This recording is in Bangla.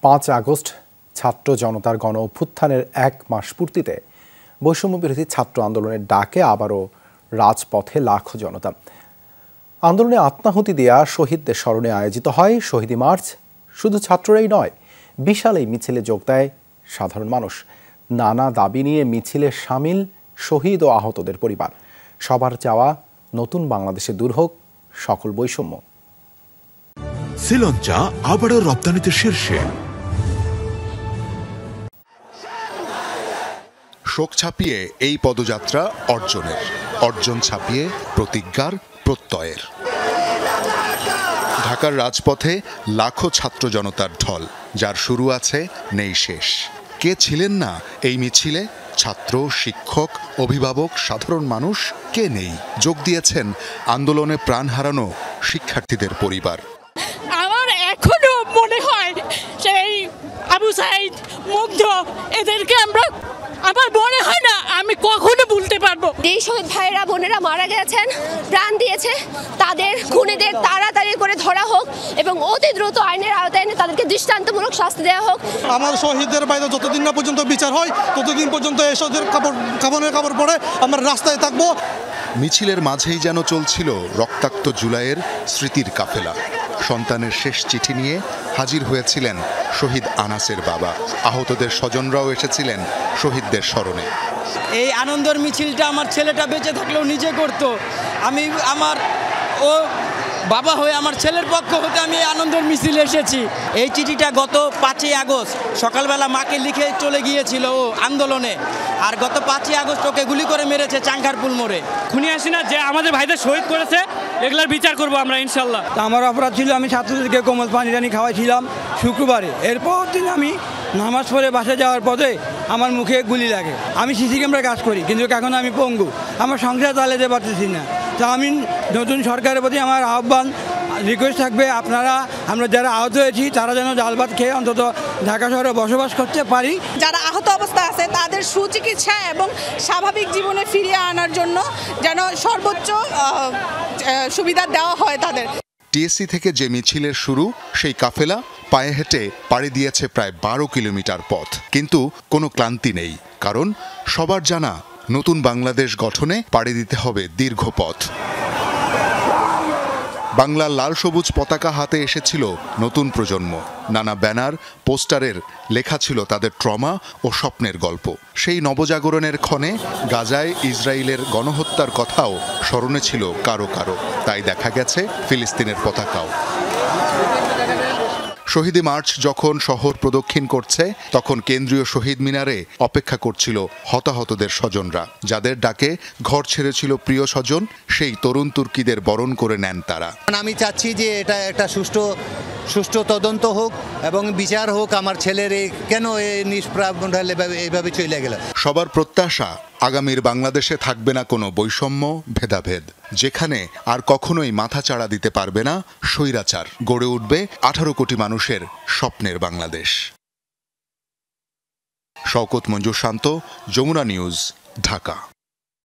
5 আগস্ট ছাত্র জনতার গণ অভ্যুত্থানের 1 মাস পূর্তিতে বৈষম্য বিরোধী ছাত্র আন্দোলনের ডাকে আবারও রাজপথে লাখো জনতা। আন্দোলনে আত্মাহুতি দেয়া শহীদদের স্মরণে আয়োজিত হয় শহীদি মার্চ। শুধু ছাত্ররাই নয়, বিশাল এই মিছিলে যোগ দেয় সাধারণ মানুষ। নানা দাবি নিয়ে মিছিলে সামিল শহীদ ও আহতদের পরিবার। সবার চাওয়া, নতুন বাংলাদেশে দূর হোক সকল বৈষম্য। শ্রীলঙ্কা আবারও রপ্তানিতে শীর্ষে। শোক ছাপিয়ে এই পদযাত্রা অর্জন ছাপিয়ে প্রতিজ্ঞার, প্রত্যয়ের। ঢাকার রাজপথে লাখো ছাত্র জনতার ঢল, যার শুরু আছে নেই শেষ। কে ছিলেন না এই মিছিলে? ছাত্র, শিক্ষক, অভিভাবক, সাধারণ মানুষ কে নেই? যোগ দিয়েছেন আন্দোলনে প্রাণ হারানো শিক্ষার্থীদের পরিবার। আমার এখনো মনে হয় সেই আবু সাইদ, মুগ্ধ, এদেরকে আমার মনে হয় না আমি কখনো ভুলতে পারবো। যেই শহীদ ভাইয়েরা বোনেরা মারা গেছেন, প্রাণ দিয়েছে, তাদের খুনিদের তাড়াতাড়ি করে ধরা হোক এবং অতি দ্রুত আইনের আওতায় এনে তাদেরকে দৃষ্টান্তমূলক শাস্তি দেওয়া হোক। আমার শহীদদের বাইরে যতদিন না পর্যন্ত বিচার হয়, ততদিন পর্যন্ত এসবের কাপড় পরে আমরা রাস্তায় থাকবো। মিছিলের মাঝেই যেন চলছিল রক্তাক্ত জুলাইয়ের স্মৃতির কাফেলা। সন্তানের শেষ চিঠি নিয়ে হাজির হয়েছিলেন শহীদ আনাসের বাবা। আহতদের স্বজনরাও এসেছিলেন শহীদদের স্মরণে। এই আনন্দের মিছিলটা আমার ছেলেটা বেঁচে থাকলেও নিজে করতো। ও বাবা হয়ে আমার ছেলের পক্ষ হতে আমি এই আনন্দের মিছিলে এসেছি। এই চিঠিটা গত 5ই আগস্ট সকালবেলা মাকে লিখে চলে গিয়েছিল ও আন্দোলনে, আর গত 5ই আগস্ট ওকে গুলি করে মেরেছে চাঙ্গারপুল মোড়ে। খুনি হাসিনা যে আমাদের ভাইদের শহীদ করেছে, এগুলোর বিচার করব আমরা ইনশাল্লাহ। আমার অপরাধ ছিল আমি ছাত্রদেরকে কোমল পানি টানি খাওয়াইছিলাম শুক্রবারে। এরপর দিন আমি নামাজ পড়ে বাসে যাওয়ার পথে আমার মুখে গুলি লাগে। আমি সিসি ক্যামেরা কাজ করি, কিন্তু এখন আমি পঙ্গু, আমার সংসার চালাতে পারতেছি না। তা আমি নতুন সরকারের প্রতি আমার আহ্বান, রিকোয়েস্ট থাকবে, আমরা যারা আহত হয়েছি তারা যেন ডাল ভাত খেয়ে অন্তত ঢাকা শহরে বসবাস করতে পারি। যারা আহত অবস্থা আছে তাদের সুচিকিৎসা এবং স্বাভাবিক জীবনে ফিরিয়ে আনার জন্য যেন সর্বোচ্চ সুবিধা দেওয়া হয় তাদের। টিএসসি থেকে যে মিছিলের শুরু, সেই কাফেলা পায়ে হেঁটে পাড়ি দিয়েছে প্রায় 12 কিলোমিটার পথ। কিন্তু কোনো ক্লান্তি নেই, কারণ সবার জানা নতুন বাংলাদেশ গঠনে পাড়ি দিতে হবে দীর্ঘ পথ। বাংলার লাল সবুজ পতাকা হাতে এসেছিল নতুন প্রজন্ম। নানা ব্যানার, পোস্টারের লেখা ছিল তাদের ট্রমা ও স্বপ্নের গল্প। সেই নবজাগরণের ক্ষণে গাজায় ইসরায়েলের গণহত্যার কথাও স্মরণে ছিল কারো কারো। তাই দেখা গেছে ফিলিস্তিনের পতাকাও। শহীদি মার্চ যখন শহর প্রদক্ষিণ করছে, তখন কেন্দ্রীয় শহীদ মিনারে অপেক্ষা করছিল হতাহতদের স্বজনরা, যাদের ডাকে ঘর ছেড়েছিল প্রিয় স্বজন। সেই তরুণ তুর্কিদের বরণ করে নেন তারা। আমি চাচ্ছি যে এটা একটা সুষ্ঠু তদন্ত হোক এবং বিচার হোক। আমার ছেলের কেন নিষ্প্রাপ এইভাবে চলে গেল। সবার প্রত্যাশা, আগামীর বাংলাদেশে থাকবে না কোনো বৈষম্য, ভেদাভেদ, যেখানে আর কখনোই মাথা চাড়া দিতে পারবে না স্বৈরাচার। গড়ে উঠবে 18 কোটি মানুষের স্বপ্নের বাংলাদেশ। শওকত মঞ্জুর শান্ত, যমুনা নিউজ, ঢাকা।